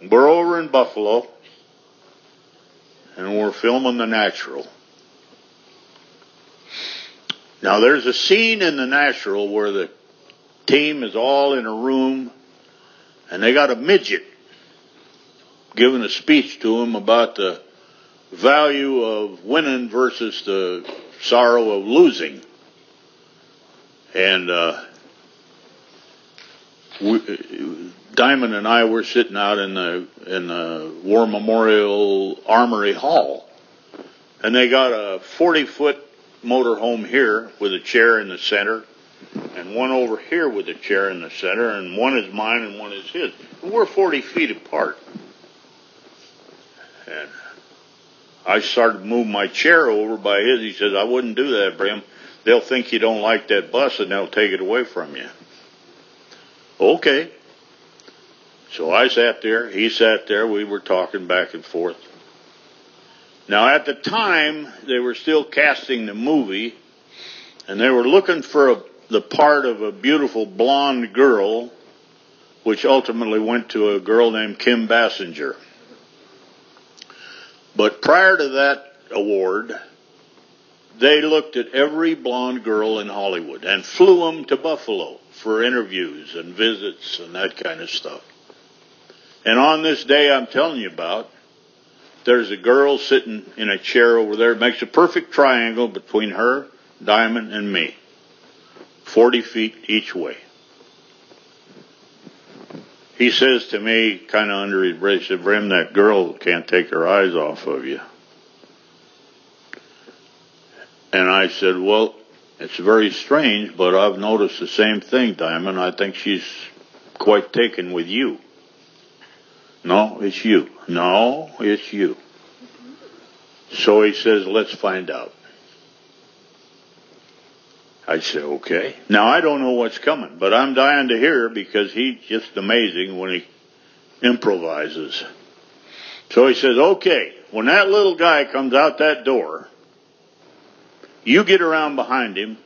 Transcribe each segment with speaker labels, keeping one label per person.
Speaker 1: We're over in Buffalo, and we're filming The Natural. Now, there's a scene in The Natural where the team is all in a room, and they got a midget giving a speech to them about the value of winning versus the sorrow of losing. And Diamond and I were sitting out in the War Memorial Armory Hall, and they got a 40-foot motorhome here with a chair in the center, and one over here with a chair in the center, and one is mine and one is his. And we're 40 feet apart. And I started to move my chair over by his. He says, I wouldn't do that, Brim. They'll think you don't like that bus and they'll take it away from you. Okay. So I sat there. He sat there. We were talking back and forth. Now, at the time, they were still casting the movie, and they were looking for the part of a beautiful blonde girl, which ultimately went to a girl named Kim Basinger. But prior to that award, they looked at every blonde girl in Hollywood and flew them to Buffalo for interviews and visits and that kind of stuff. And on this day I'm telling you about, there's a girl sitting in a chair over there. It makes a perfect triangle between her, Diamond, and me. 40 feet each way. He says to me, kind of under his breath, he said, Brim, that girl can't take her eyes off of you. And I said, well, it's very strange, but I've noticed the same thing, Diamond. I think she's quite taken with you. No, it's you. No, it's you. So he says, let's find out. I said, okay. Now, I don't know what's coming, but I'm dying to hear because he's just amazing when he improvises. So he says, okay, when that little guy comes out that door, you get around behind him.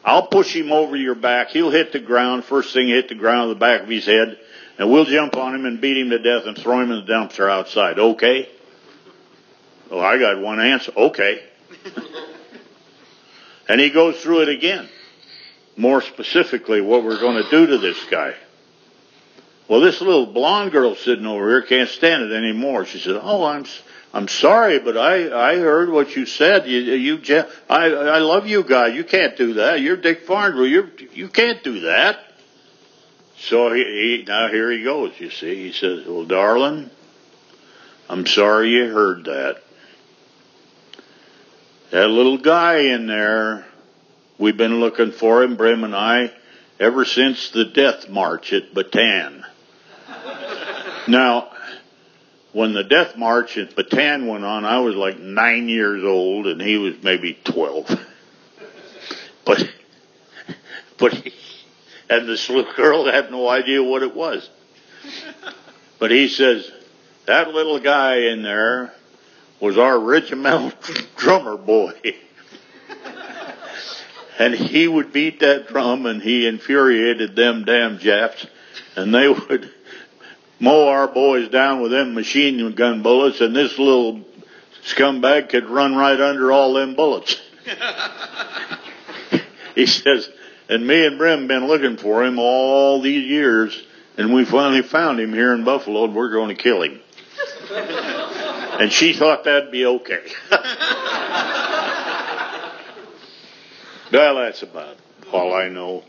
Speaker 1: I'll push him over your back. He'll hit the ground. First thing, hit the ground on the back of his head. And we'll jump on him and beat him to death and throw him in the dumpster outside. Okay? Well, I got one answer. Okay. And he goes through it again. More specifically, what we're going to do to this guy. Well, this little blonde girl sitting over here can't stand it anymore. She said, oh, I'm sorry, but I heard what you said. I love you guys. You can't do that. You're Dick Farnsworth. You can't do that. So now here he goes, you see. He says, well, darling, I'm sorry you heard that. That little guy in there, we've been looking for him, Brim and I, ever since the death march at Bataan. Now, when the death march at Bataan went on, I was like 9 years old, and he was maybe 12. But and this little girl had no idea what it was. But he says, that little guy in there was our regimental drummer boy. And he would beat that drum, and he infuriated them damn Japs, and they would mow our boys down with them machine gun bullets, and this little scumbag could run right under all them bullets. He says, and me and Brim been looking for him all these years, and we finally found him here in Buffalo, and we're going to kill him. And she thought that'd be okay. Well, that's about all I know.